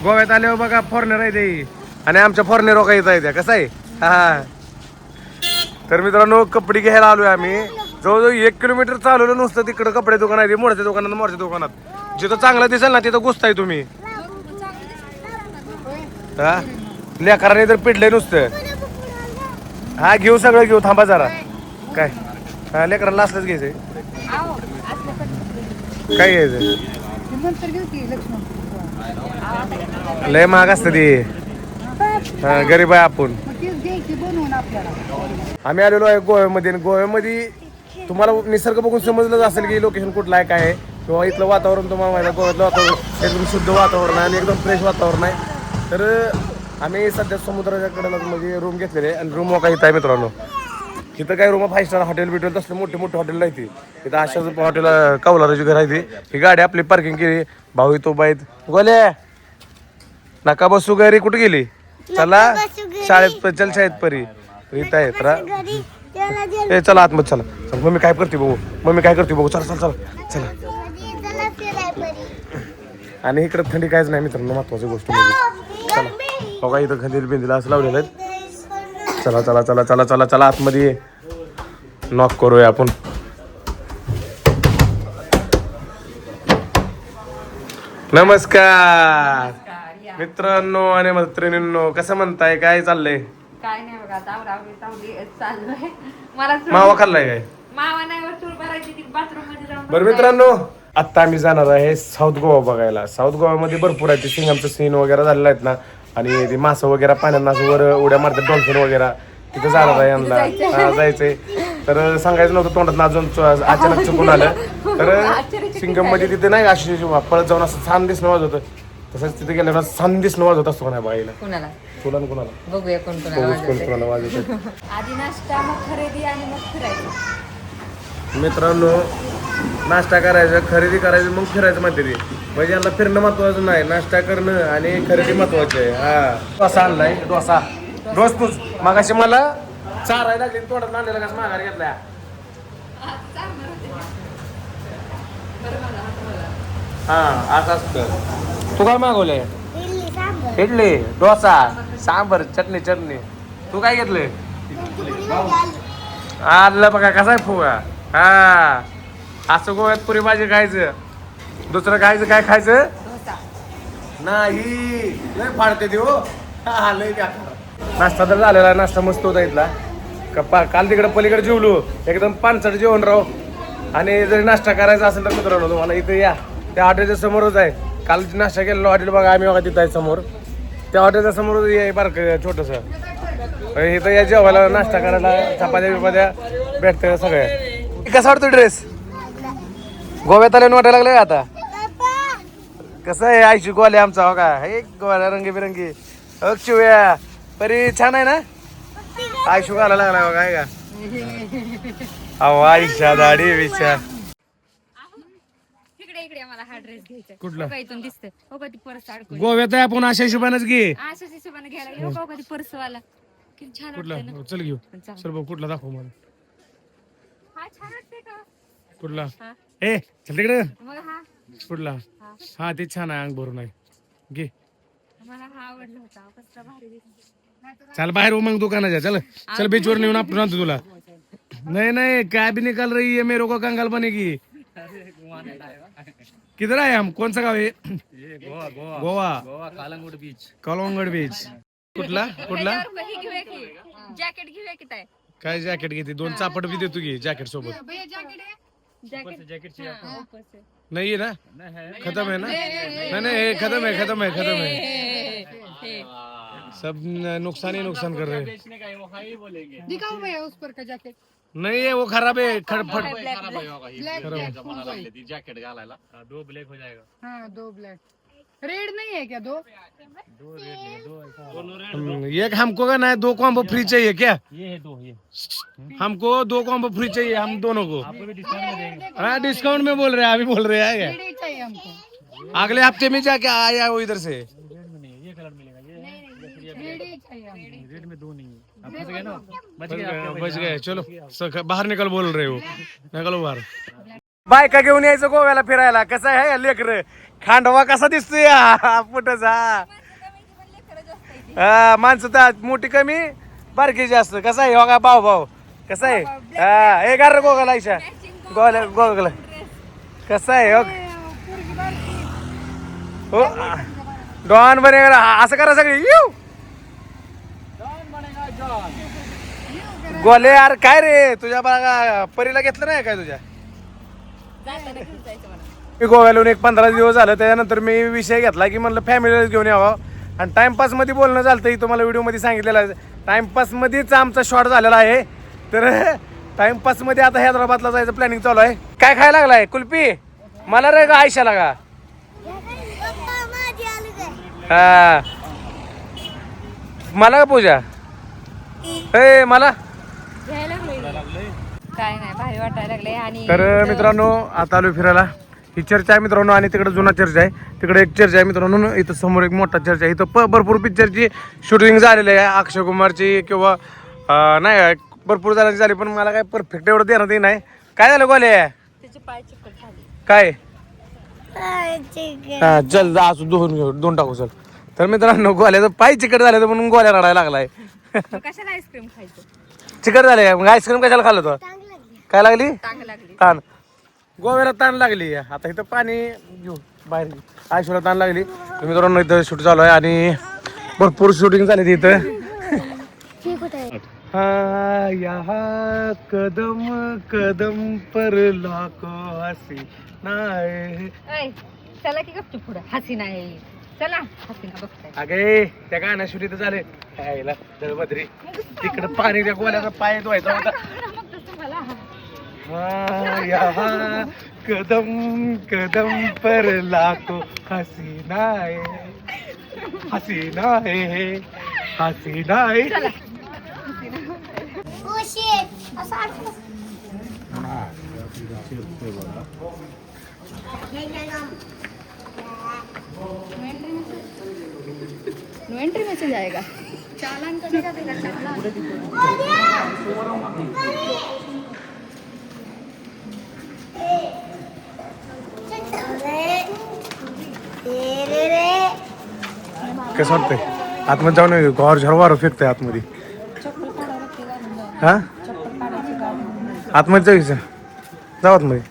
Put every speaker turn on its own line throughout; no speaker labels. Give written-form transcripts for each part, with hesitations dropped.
गोव्यात आल्यावर बघा फॉरनर आहे ते आणि आमच्या फॉरनर का येत आहे कसं आहे हा. तर मित्रांनो कपडे घ्यायला आलोय आम्ही. जवळजवळ 1 किलोमीटर चालवलं नुसतं तिकडं कपडे दुकान आहे मोठ्या दुकानात जिथं चांगलं दिसेल ना तिथं घुसताय तुम्ही. हा लेकरांनी तर पिडलंय नुसतं. हा घेऊ सगळं घेऊ थांबा जरा. काय हा लेकरांना असलंच घ्यायचंय. काय घ्यायचं लय महाग असतं ते. हा गरीब आहे आपण. आम्ही आलेलो आहे गोव्यामध्ये. गोव्यामध्ये तुम्हाला निसर्ग बघून समजलंच असेल की लोकेशन कुठलं आहे काय आहे किंवा इथलं वातावरण तुम्हाला माहिती आहे. गोव्यातलं वातावरण एकदम शुद्ध वातावरण आहे आणि एकदम फ्रेश वातावरण आहे. तर आम्ही सध्या समुद्राच्या कडेला म्हणजे रूम घेतलेले आणि रूम वका इथं आहे मित्रांनो. इथं काय रूम 5 स्टार हॉटेल बिटेल तसले मोठे मोठे हॉटेल नाही ती. इथं अशाच हॉटेल कौलाराची घर आहे ती. ही गाडी आपली पार्किंग केली. भाऊ इथं बाईत गोले नका बसू घरी कुठे गेली चला शाळेत चल शाळेत परी इथं आहे तर ए चला आतमध्ये चला. मम्मी काय करते बघू चला चला चला चला. आणि इकडे थंडी काहीच नाही मित्रांनो. महत्वाची गोष्ट म्हणजे चला बघा इथं खंदील बिंदीला असं लावलेलं आहे. चला चला चला चला चला चला आतमध्ये नॉक करूया आपण. नमस्कार मित्रांनो आणि मैत्रिणींनो कसं म्हणताय काय चाललंय.
काय नाही बघा चाललोय. मला
मावा खाल्लाय काय
मावा नाही चूल भरायची ती बाथरूम मध्ये जाऊन.
बरं मित्रांनो आता आम्ही जाणार आहे साऊथ गोवा बघायला. साऊथ गोवामध्ये भरपूर आहे ते सिंगामचं सीन वगैरे झालेलं आहेत ना आणि ते मासं वगैरे पाण्यात असं वर उड्या मारतात डॉल्फिन वगैरे तिथं जाणार आहे यांना जायचंय. तर सांगायचं नव्हतं तोंडात अजून अचानक चुकून आलं. तर सिंगम मध्ये तिथे नाही अशी पळत जाऊन असं छान दिसणं वाजत होतं. तसंच तिथे गेल्यावर छान दिसणं वाजत असतो का बाईला
कुणाला
तुला कुणाला
बघूया कोण
कोणाला वाजत.
आधी नाश्ता मग खरेदी आणि मग फिरायचं.
मित्रांनो नाश्ता करायचं खरेदी करायचं मग फिरायचं म्हणते ते. म्हणजे यांना फिरणं महत्वाचं नाही नाश्ता करणं आणि खरेदी महत्वाची आहे. हा डोसा आणलाय डोसा रोज तूच मागाशी मला चारायला लागली तोंडात आणलेला कसं माघार घेतलाय. हा असं असतं. तू काय मागवलंय इडली डोसा सांबर चटणी. तू काय घेतलंय आलं बघा कसा आहे फुगा. हा असं गोव्यात पुरी भाजी खायचं दुसरं खायचं काय खायचं नाही लय फाडते ती हो. हा लय नाश्ता तर झालेला नाश्ता मस्त होता इथला. काल तिकडे पलीकडे जेवलो एकदम पानसट जेवण राव. आणि जरी नाश्ता करायचा असेल तर मित्रांनो तुम्हाला इथे या त्या हॉटेलच्या समोरच आहे. काल नाश्ता केलेला हॉटेल बघा आम्ही बघा तिथं आहे समोर. त्या हॉटेलच्या समोरच आहे बारकं छोटंसं. इथं या जेवायला नाश्ता करायला चपात्या बिपात्या भेटतं सगळ्या. कसा वाटतो ड्रेस गोव्यात आल्यानं वाटायला लागलं आता कसं आहे. आयशी गोवाले आमचा हो का हे गोव्याला रंगीबिरंगी चिवया परी छान आहे ना. आयशू घालायला लागला बघा आहे का अहो आयशा दाढी विचार
इकडे मला हा ड्रेस घ्यायचा
कुठला
इथून दिसतंय हो का ती पर्स अडकून
गोव्यात आहे आपण अशा हिशोबानेच घे.
अशाच हिशोबाने घ्यायला लागले. हो का ती पर्स वाला किती छान
कुठला
वाटतंय ना.
चल घेऊ चल बघ कुठला दाखव मला.
हा छान वाटतंय का
कुठला
हा
ए चल तिकडे
मग हा
कुठला हा ते छान आहे अंग भरून आहे घे.
मला हा आवडला होता कसला भारी दिसतो.
चल बाहेर हो मग दुकानाच्या चल चल बीचवर नेऊन आपण आणतो तुला. नहीं क्या भी निकल रही है मेरे को कंगाल बनेगी. किधर आए हम कौन सा गाव है गोवा कलंगड बीच. कुठला
जॅकेट घेऊया की ताई.
काय जॅकेट घेते 2 चापट भी देतो की जॅकेट सोबत नहीं है ना खत्म है ना नहीं खत्म है सब नुकसान ही नुकसान कर रहे हैं.
दिखाओ भैया उस पर का जैकेट.
नहीं है वो खराब है
जैकेट घालायला 2 ब्लैक हो जाएगा.
हाँ 2 ब्लैक. रेड नहीं है क्या 2?
एक हमको का ना 2 कॉम्बो फ्री चाहिए क्या.
ये है 2 ये
हमको 2 कॉम्बो फ्री चाहिए हम दोनों को.
आपको भी डिस्काउंट में देंगे.
हाँ डिस्काउंट में बोल रहे हैं अभी बोल रहे हैं
रेड ही चाहिए हमको.
अगले हफ्ते में जाके आया वो इधर से.
रेड में नहीं ये कलर मिलेगा. ये
रेड ही चाहिए हमको.
रेड में 2 नहीं है. आप फंस गए ना
बच गए चलो बाहेर निकल बोल रहे हो निकलो बाहेर. बायका घेऊन यायचं गोव्याला फिरायला कसं आहे लेकर खांडवा कसा दिसतोय पुटचा हा माणसं तर मोठी कमी बारकी जास्त कसा आहे हो का भाऊ भाऊ कसा आहे हा हे गार गोगल आयशा गोगल कसा आहे हो डॉन बने असं करा सगळी येऊ गोले यार काय रे तुझ्या बघा परीला घेतलं नाही काय तुझ्या मी गोव्याला एक 15 दिवस झालं त्याच्यानंतर मी विषय घेतला की म्हणलं फॅमिलीला घेऊन यावं आणि टाइमपास मध्ये बोलणं झालं ही तुम्हाला व्हिडिओ मध्ये सांगितलेलं आहे टाइमपास मध्येच आमचा शॉट झालेला आहे तर टाइमपास मध्ये आता हैदराबादला जायचं प्लॅनिंग चालू आहे काय खायला लागलाय कुल्फी मला रे का आयशाला का हा मला का पूजा हे मला
काय नाही भारी वाटायला लागले आणि
तर मित्रांनो आता आलो फिरायला ही चर्च आहे मित्रांनो आणि तिकडे जुना चर्च आहे तिकडे एक चर्च आहे मित्रांनो इथं समोर एक मोठा चर्च आहे इथं भरपूर पिक्चरची शूटिंग झालेली आहे अक्षय कुमारची किंवा नाही भरपूर जणांची झाली पण मला काय परफेक्ट एवढं देणार ते नाही काय झालं गोले
त्याचे पाय चिकट झाले
काय हा चल जा असू दोन टाकू चल तर मित्रांनो गोल्याचं पाय चिकट झालं तर म्हणून गोल्या रडायला लागलाय
कशाला आईस्क्रीम खायचं
चिकट झाले मग आईस्क्रीम कशाला खाल्लं तो काय लागली
टांग लागली
ताण गोव्याला ताण लागली आता इथं पाणी घेऊ बाहेर आयशोला ताण लागली तर मित्रांनो इथं शूट चालू आहे आणि भरपूर शूटिंग झाली इथं हा यहाँ कदम कदम पर लाखो हसी नाही
चला की गपचूप पुढं हसी नाही चला हसी ना बघताय
अगे त्या गाण्या शूट इथं झाले खायला दळबद्री तिकडं पाणी त्या गोल्याचा पाय धुवायचा होता हाँ यहाँ कदम कदम पर लाखो हसीना है हसीना है हसीना है
नो एंट्री मैसेज आएगा चालान कटेगा देगा चालान
कसं वाटतंय आतमध्ये जाऊन घर झरवार फेकतंय आतमध्ये हा आतमध्ये जायचं जाऊ आतमध्ये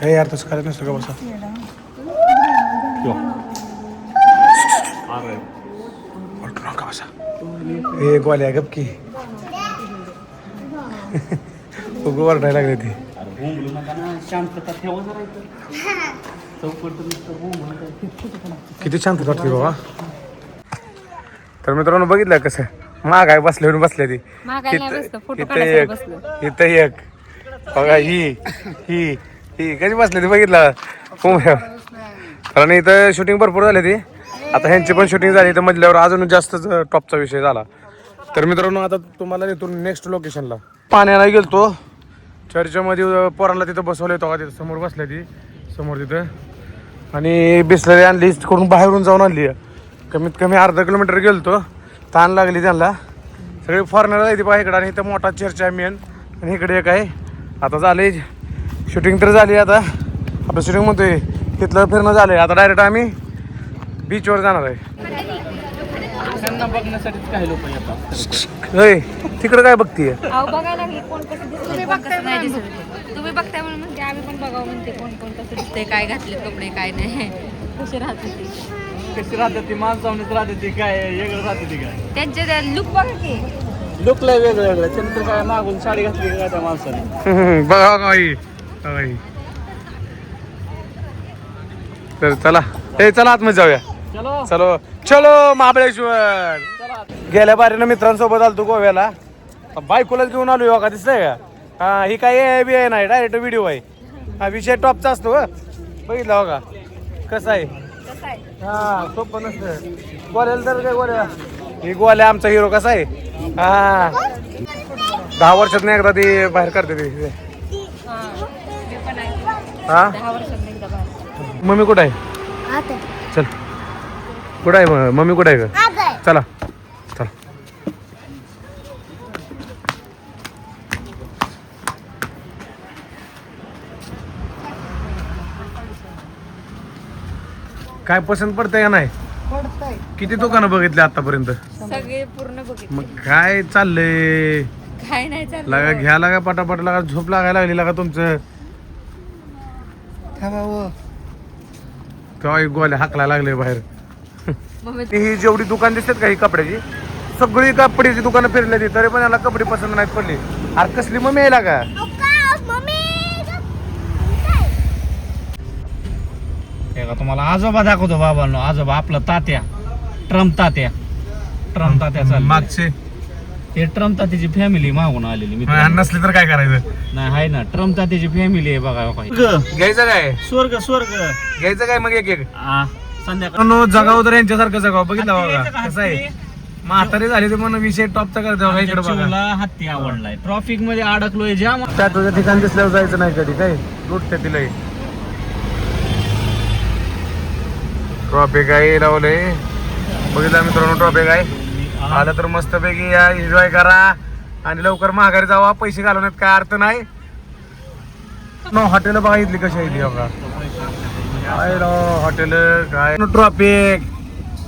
हे यार तसं करायचं नसतं का बसा वाटू नका बसा हे गोल्या गप की वरडायला लागले ते किती शांत वाटते बाबा तर मित्रांनो बघितलं कसं माग आहे बसले बसले ती इथं एक बघा ही कशी बसले ती बघितलं कारण इथं शूटिंग भरपूर झाली ती आता ह्यांची पण शूटिंग झाली तर मधल्यावर अजून जास्त टॉपचा विषय झाला तर मित्रांनो आता तुम्हाला इथून नेक्स्ट लोकेशनला पाण्याला गेलतो चर्चमध्ये पोरांना तिथं बसवलं येतो का तिथं समोर बसल्या ती समोर तिथं आणि बिस्लरी आणली करून बाहेरून जाऊन आणली कमीत कमी अर्धा किलोमीटर गेलतो ताण लागली त्यांना सगळे फॉरेनर जायचे बा इकडं आणि इथं मोठा चर्च आहे मेन आणि इकडे एक आहे आता झाले शूटिंग तर झाली आता आपलं शूटिंग म्हणतोय तिथलं फिरणं झालं आता डायरेक्ट आम्ही बीचवर जाणार आहे
काही लोक येतात
होय तिकडं काय बघतीये
बघायला लागली कोण कसं दिसतंय कोण कसं नाही दिसत तुम्ही बघताय म्हणून म्हणते आम्ही पण बघावं म्हणते कोण कोण कसं दिसतंय काय घातले कपडे काय नाही कसे राहते ते
कशी राहते ती माणसावणीच राहते ती काय वेगळं राहते ती काय
त्यांचे लुक बघा की
लुक लय वेगळं वेगळं त्यानंतर काय मागून साडी घातली काय त्या माणसाने
बघा काही तर चला हे चला आतमध्ये जाऊया
चलो
चलो चलो महाबळेश्वर गेल्या बारीनं मित्रांसोबत आलतो गोव्याला बायकोलाच घेऊन आलो का दिसतंय का हा ही काय बी आहे नाही डायरेक्ट व्हिडिओ आहे हा विषय टॉपचा असतो बघितला हो का कसं आहे हा सोपं नसतं गोल्याला तर काय गोल्या ही गोल्या आमचा हिरो कसा आहे हा 10 वर्षात नाही एकदा ती बाहेर करते ती हा
10 वर्षात एकदा बाहेर
मम्मी कुठं आहे चल कुठं आहे मम्मी कुठं आहे का चला चला काय पसंत पडतंय का नाही?
पडतंय.
किती दुकानं बघितली आतापर्यंत?
सगळे पूर्ण बघितले.
मग काय चाललंय?
काय नाही चाललं.
लागा घ्या लागा पटापट लागा झोप लागायला लागली लागा तुमचं. तेव्हा एक गोल्या हाकला लागले बाहेर.
मम्मी
ही जेवढी दुकान दिसतात का ही कपड्याची, सगळी कपड्याची दुकानं फिरली ती, तरी पण याला कपडे पसंत नाहीत पडली. अरे कसली मम्मी यायला का?
हे का तुम्हाला आजोबा दाखवतो बाबांनो. आजोबा आपला तात्या, ट्रम्प तात्या चाललंय.
मागचे
हे ट्रम्प तात्याची फॅमिली मागून आलेली मी
नसली तर काय करायचं?
नाही आहे ना, ट्रम्प तात्याची फॅमिली आहे बघा काही.
घ्यायचं काय?
स्वर्ग
घ्यायचं काय मग? एक
संध्याकाळ
जगाव तर यांच्यासारखं जगाव. बघितलं बघा कसं आहे, म्हातारी झाली तर म्हणून विषय टॉपचा करतो इकडे बघा.
हत्ती आवडलाय. ट्रॉफिक मध्ये अडकलोय जाम.
त्या तुझ्या ठिकाणी दिसल्यावर जायचं नाही कधी काय लुटते तिला. ट्रॉफिक आहे लावले बघितलं मित्रांनो. ट्रॉफिक आहे आलं तर मस्त पैकी या, एन्जॉय करा आणि लवकर माघारी जावा. पैसे घालवण्यात काय अर्थ नाही. हॉटेल बघितली कशी आहे ती बघा. काय हॉटेल काय ट्रॉफिक.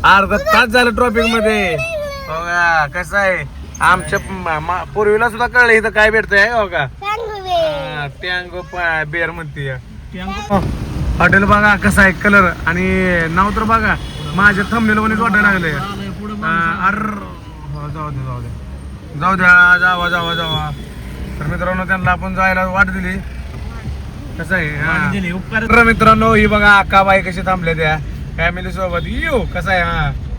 अर्धा तास झालं ट्रॉफिक मध्ये बघा कसं आहे. आमच्या पूर्वीला सुद्धा कळलं इथं काय भेटतंय बघा. टँगो बेर म्हणते. हॉटेल बघा कसं आहे, कलर आणि नाव तर बघा माझ्या थंबनेल मध्येच वाटायला लागले. जाऊ द्या जावा. तर मित्रांनो त्यांना आपण जायला वाट दिली. कसं आहे मित्रांनो, ही बघा अक्का बाई कशी थांबल्या त्या फॅमिली सोबत. येऊ कसं आहे.